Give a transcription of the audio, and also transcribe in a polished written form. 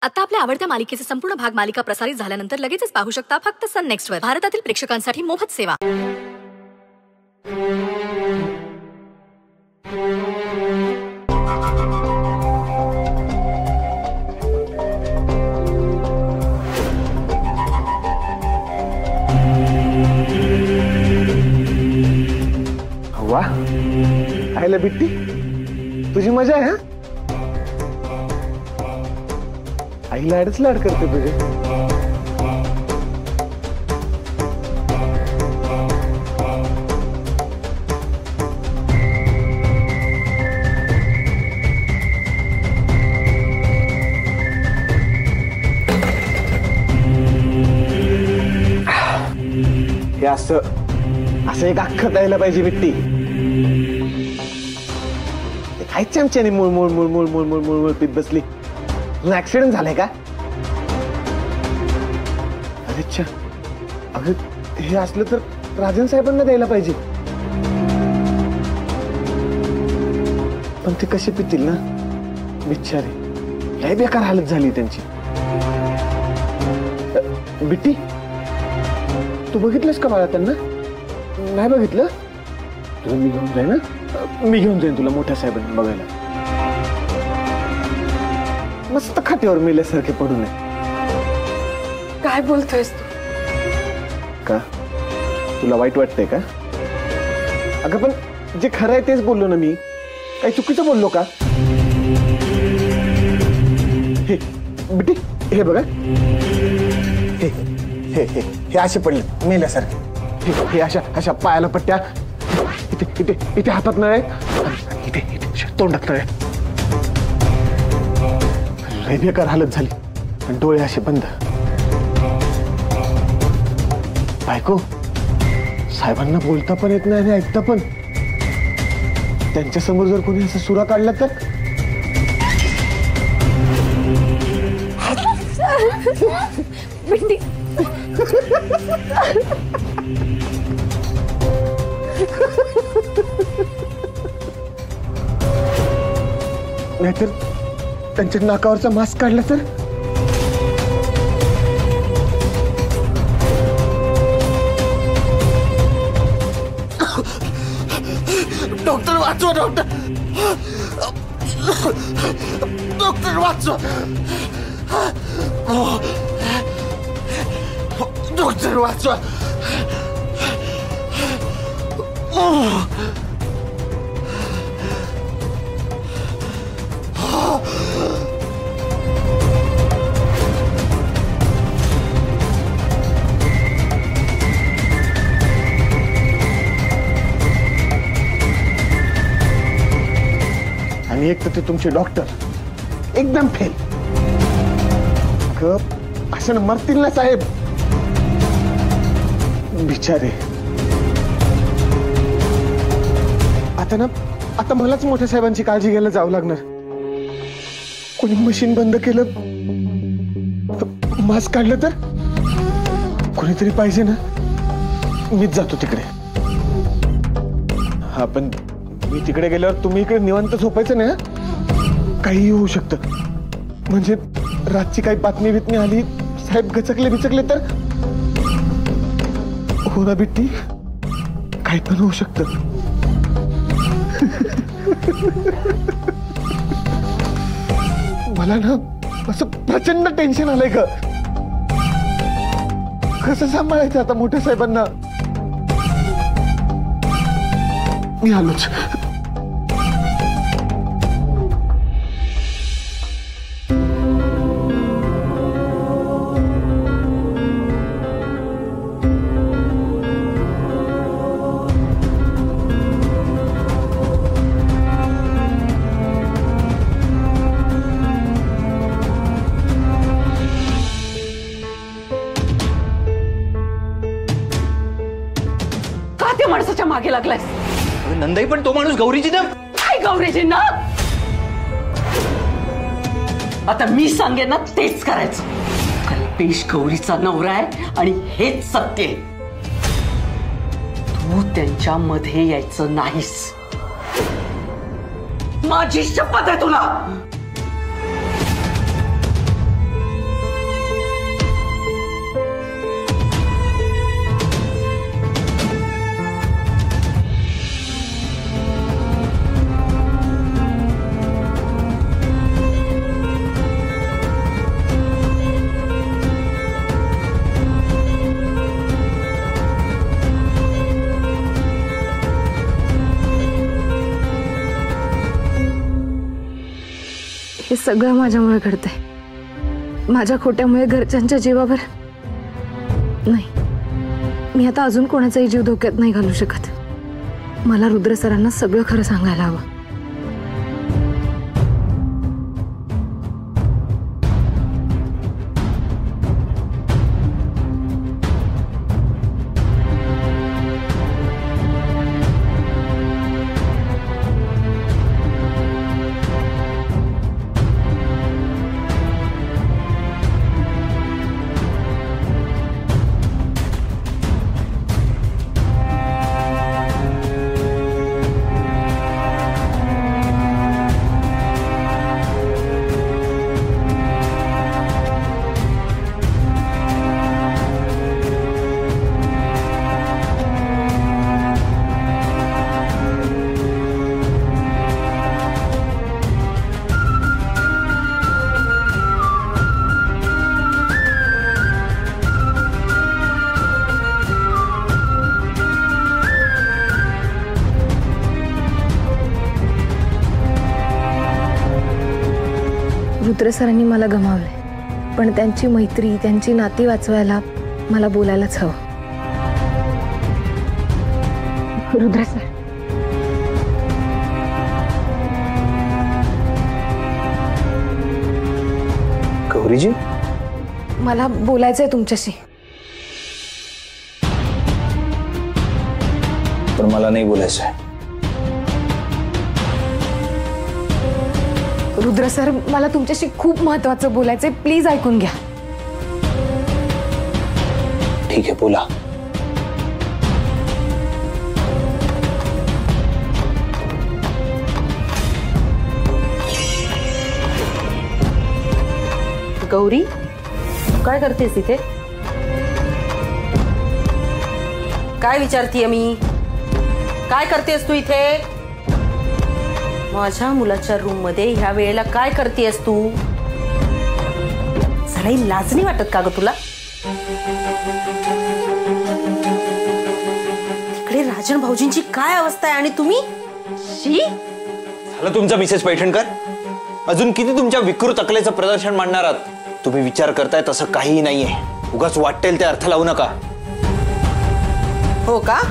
आता आपल्या आवडत्या मालिकेचे संपूर्ण भाग मालिका प्रसारित झाल्यानंतर लगेचच पाहू शकता फक्त सन नेक्स्ट वर. भारतातील प्रेक्षकांसाठी मोफत सेवा. वा आयला बिट्टी, तुझी मजा आहे. आई लाडच लाड करते तुझे. हे असं एक अख्खं द्यायला पाहिजे बिट्टी. काय चमच्याने मूळ मूळ मूळ मूळ मूळ मूळ मूळ पीत बसली. ऍक्सिडेंट झालाय का? अरे अच्छा, अगं हे असलं तर राजन साहेबांना द्यायला पाहिजे. पण ते कसे पितील ना बिचारे. लय बेकार हालत झाली त्यांची. बिट्टी, तू बघितलंस का बाळा त्यांना? नाही बघितलं? तुला मी घेऊन जाईन ना, मी घेऊन जाईन तुला मोठ्या साहेबांना बघायला. मस्त खाट्यावर मेल्यासारखे पडू नये. काय बोलतोयस तू? का तुला वाईट वाटतंय का? अगं पण जे खरं आहे तेच बोललो ना मी. काही चुकीचं बोललो का? हे बिट्टी, हे बघा, हे हे हे हे असे पडले मेल्यासारखे. हे अशा अशा पायाला पट्ट्या, इथे इथे इथे हातात नळे, इथे इथे तोंडात नळे. लय बेकार हालत झाली आणि डोळे असे बंद. बायको, साहेबांना बोलता पण येत नाही आणि ऐकता पण. त्यांच्या समोर जर कोणी असं सुरा काढला तर? बिट्टी, नाहीतर त्यांच्या नाकावरचा मास्क काढला तर? डॉक्टर वाचवा, डॉक्टर, डॉक्टर वाचवा, डॉक्टर वाचवा. आणि एक तर ते तुमचे डॉक्टर एकदम फेल. असं मरतील ना साहेब बिचारे. आता मलाच मोठ्या साहेबांची काळजी घ्यायला जावं लागणार. कोणी मशीन बंद केलं, मास्क काढलं तर? कोणीतरी पाहिजे ना. मीच जातो तिकडे. हा, पण मी तिकडे गेल्यावर तुम्ही इकडे निवांत झोपायचं नाही. काही होऊ शकतं. म्हणजे रातची काही बातमी बितमी आली, साहेब गचकले बिचकले तर? हो ना बिट्टी, काही पण होऊ शकतं. मला ना असं प्रचंड टेन्शन आलंय का. कसं सांभाळायचं आता मोठ्या साहेबांना? मी आलोच. माणसाच्या मागे लागलायस? नंदाई, पण तो माणूस गौरीजी ना. काय गौरीजी ना? आता मी सांगेन ना तेच करायचं. कल्पेश गौरीचा नवरा आहे आणि हेच सत्य आहे. तू त्यांच्यामध्ये यायचं नाहीस. माझी शपथ आहे तुला. सगळं माझ्यामुळे घडतंय, माझ्या खोट्यामुळे घरच्यांच्या जीवावर. नाही, मी आता अजून कोणाचाही जीव धोक्यात नाही घालू शकत. मला रुद्र सरांना सगळं खरं सांगायला हवं. रुद्र सरांनी मला गमावले, पण त्यांची मैत्री, त्यांची नाती वाचवायला मला बोलायलाच हवं. रुद्र सर, गौरीजी, मला बोलायचंय तुमच्याशी. पण मला नाही बोलायचंय. रुद्र सर, मला तुमच्याशी खूप महत्त्वाचं बोलायचंय, प्लीज ऐकून घ्या. ठीक आहे, बोला. गौरी, काय करतेस इथे? काय विचारतीये मी? काय करतेस तू इथे? माझ्या मुलाच्या रूम मध्ये ह्या वेळेला काय करतेस तू? जराही लाज नाही वाटत का ग तुला? तिकडे राजन भाऊजींची काय अवस्था आहे आणि तुम्ही? शी, झालं तुमचं मिसेस पैठणकर. अजून किती तुमच्या विकृत अकलेचं प्रदर्शन मांडणार आहात? तुम्ही विचार करताय तसं काहीही नाहीये. उगाच वाटेल ते अर्थ लावू नका. हो का?